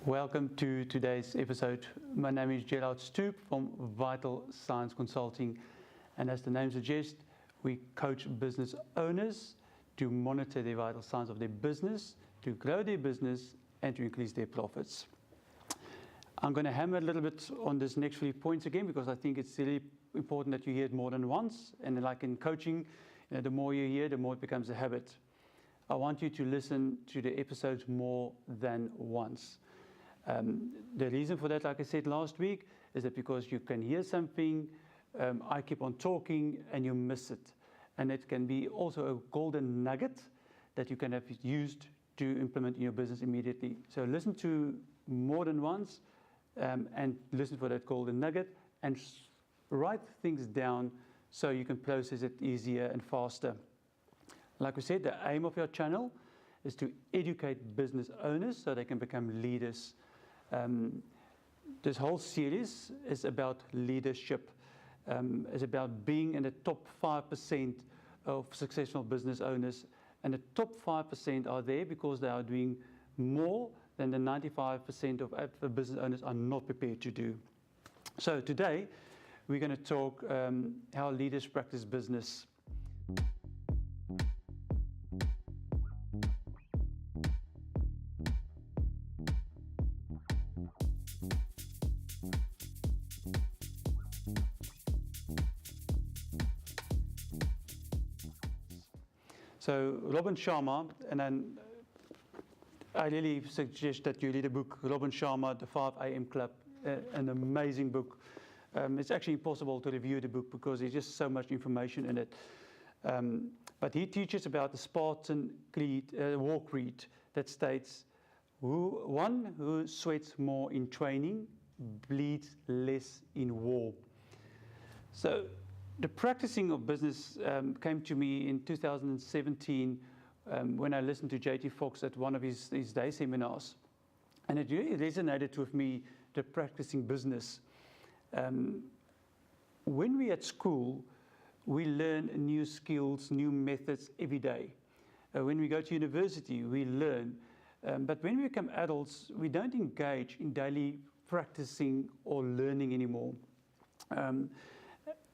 Welcome to today's episode. My name is Gerhard from Vital Science Consulting, and as the name suggests, we coach business owners to monitor the vital signs of their business, to grow their business, and to increase their profits. I'm going to hammer a little bit on this next few points again because I think it's really important that you hear it more than once. And like in coaching, the more you hear, the more it becomes a habit. I want you to listen to the episodes more than once. The reason for that, like I said last week, is that because you can hear something, I keep on talking and you miss it. And it can be also a golden nugget that you can have used to implement in your business immediately. So listen to more than once and listen for that golden nugget and write things down so you can process it easier and faster. Like we said, the aim of your channel is to educate business owners so they can become leaders. This whole series is about leadership. It's about being in the top 5% of successful business owners. And the top 5% are there because they are doing more than the 95% of business owners are not prepared to do. So today, we're going to talk how leaders practice business. So Robin Sharma, and then I really suggest that you read a book, Robin Sharma, The 5 AM Club, an amazing book. It's actually impossible to review the book because there's just so much information in it. But he teaches about the Spartan creed, war creed that states, one who sweats more in training bleeds less in war. So the practicing of business came to me in 2017 when I listened to J.T. Fox at one of his day seminars. And it really resonated with me, the practicing business. When we're at school, we learn new skills, new methods every day. When we go to university, we learn. But when we become adults, we don't engage in daily practicing or learning anymore.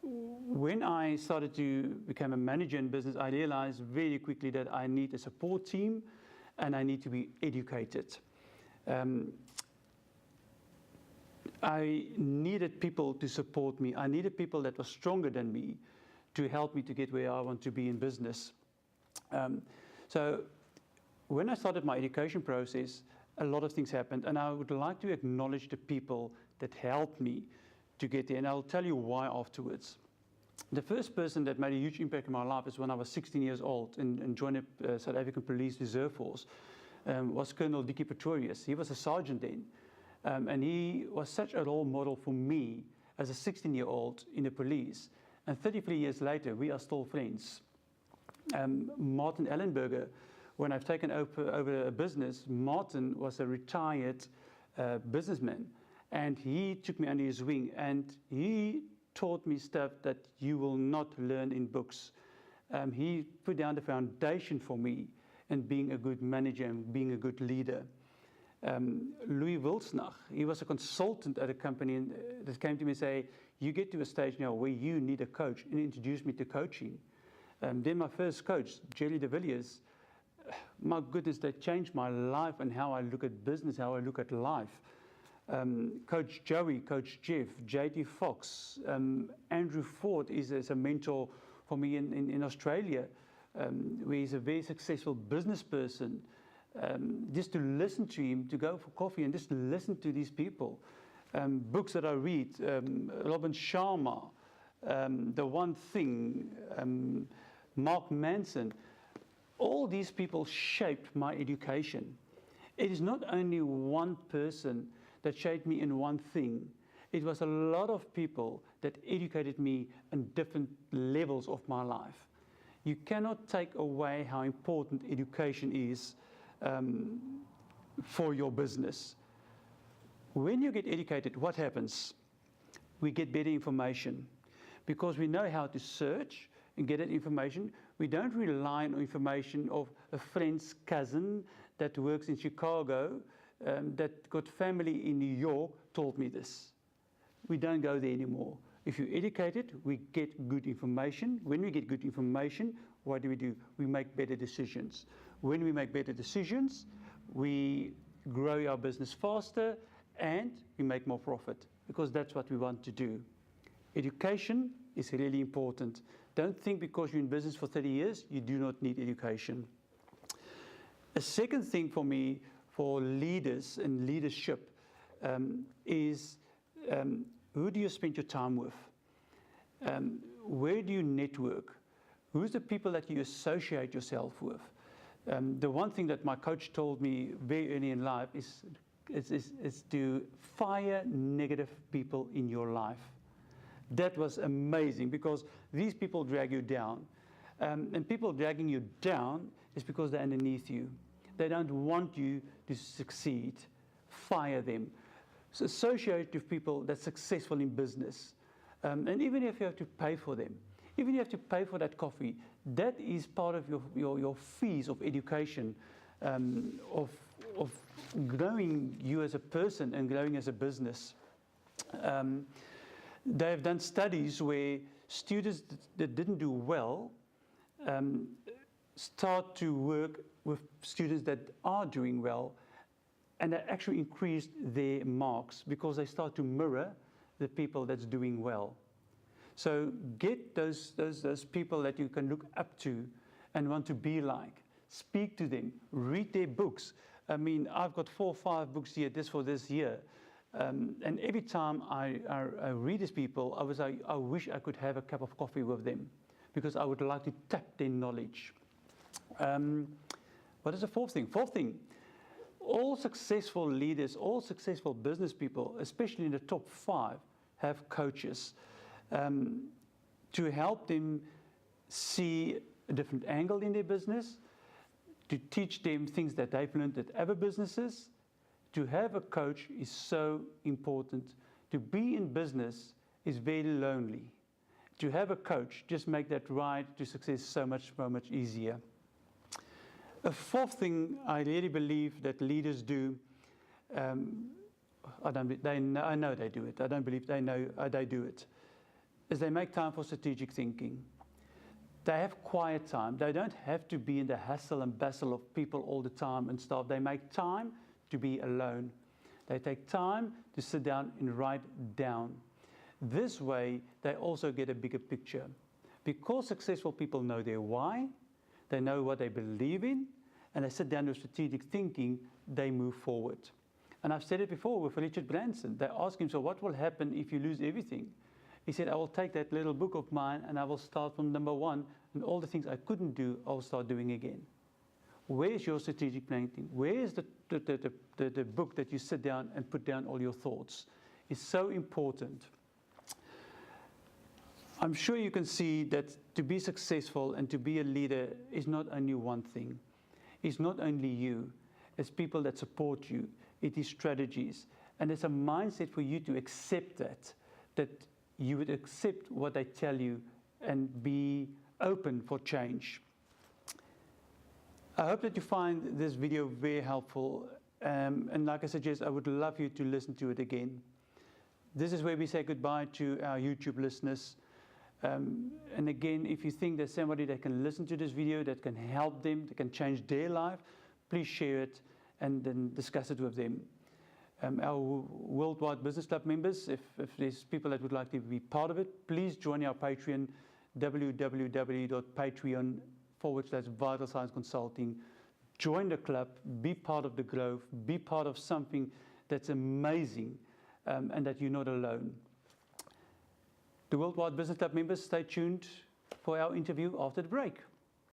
When I started to become a manager in business, I realized very quickly that I need a support team and I need to be educated. I needed people to support me. I needed people that were stronger than me to help me to get where I want to be in business. So when I started my education process, a lot of things happened, and I would like to acknowledge the people that helped me to get there, and I'll tell you why afterwards. The first person that made a huge impact in my life is when I was 16 years old and joined the South African Police Reserve Force, was Colonel Dickie Pretorius. He was a sergeant then, and he was such a role model for me as a 16-year-old in the police. And 33 years later, we are still friends. Martin Ellenberger, when I've taken over a business, Martin was a retired businessman. And he took me under his wing, and he taught me stuff that you will not learn in books. He put down the foundation for me in being a good manager and being a good leader. Louis Wilsnach, he was a consultant at a company that came to me and said, you get to a stage now where you need a coach, and introduced me to coaching. Then my first coach, Jerry de Villiers, my goodness, they changed my life and how I look at business, how I look at life. Coach Joey, Coach Jeff, J.T. Fox, Andrew Ford is a mentor for me in Australia, where he's a very successful business person. Just to listen to him, to go for coffee and just listen to these people. Books that I read, Robin Sharma, The One Thing, Mark Manson, all these people shaped my education. It is not only one person that shaped me in one thing. It was a lot of people that educated me in different levels of my life. You cannot take away how important education is for your business. When you get educated, what happens? We get better information because we know how to search and get that information. We don't rely on information of a friend's cousin that works in Chicago that got family in New York told me this. We don't go there anymore. If you're educated, we get good information. When we get good information, what do? We make better decisions. When we make better decisions, we grow our business faster and we make more profit, because that's what we want to do. Education is really important. Don't think because you're in business for 30 years, you do not need education. A second thing for me, for leaders and leadership, is who do you spend your time with? Where do you network? Who's the people that you associate yourself with? The one thing that my coach told me very early in life is to fire negative people in your life. That was amazing, because these people drag you down. And people dragging you down is because they're underneath you. They don't want you to succeed. Fire them. So associate with people that's successful in business. And even if you have to pay for them, even if you have to pay for that coffee, that is part of your fees of education, of growing you as a person and growing as a business. They have done studies where students that didn't do well start to work with students that are doing well, and they actually increased their marks because they start to mirror the people that's doing well. So get those people that you can look up to and want to be like. Speak to them. Read their books. I mean, I've got 4 or 5 books here, for this year. And every time I read these people, I wish I could have a cup of coffee with them, because I would like to tap their knowledge. What is the fourth thing? Fourth thing, all successful leaders, all successful business people, especially in the top 5, have coaches to help them see a different angle in their business, to teach them things that they've learned at other businesses. To have a coach is so important. To be in business is very lonely. To have a coach just make that ride to success so much easier. A fourth thing I really believe that leaders do, I know they do it. I don't believe they know they do it, is they make time for strategic thinking. They have quiet time. They don't have to be in the hustle and bustle of people all the time and stuff. They make time to be alone. They take time to sit down and write down. This way, they also get a bigger picture. Because successful people know their why, they know what they believe in, and they sit down with strategic thinking, they move forward. And I've said it before with Richard Branson. They asked him, so what will happen if you lose everything? He said, I will take that little book of mine and I will start from number 1, and all the things I couldn't do, I'll start doing again. Where's your strategic planning? Where's the book that you sit down and put down all your thoughts? It's so important. I'm sure you can see that to be successful and to be a leader is not only one thing. It's not only you. It's people that support you. It is strategies. And it's a mindset for you to accept that you would accept what they tell you and be open for change. I hope that you find this video very helpful. And like I suggest, I would love you to listen to it again. This is where we say goodbye to our YouTube listeners. And again, if you think there's somebody that can listen to this video, that can help them, that can change their life, please share it and then discuss it with them. Our Worldwide Business Club members, if there's people that would like to be part of it, please join our Patreon, www.patreon.com/Vital Science Consulting. Join the club, be part of the growth, be part of something that's amazing, and that you're not alone. The Worldwide Business Club members, stay tuned for our interview after the break.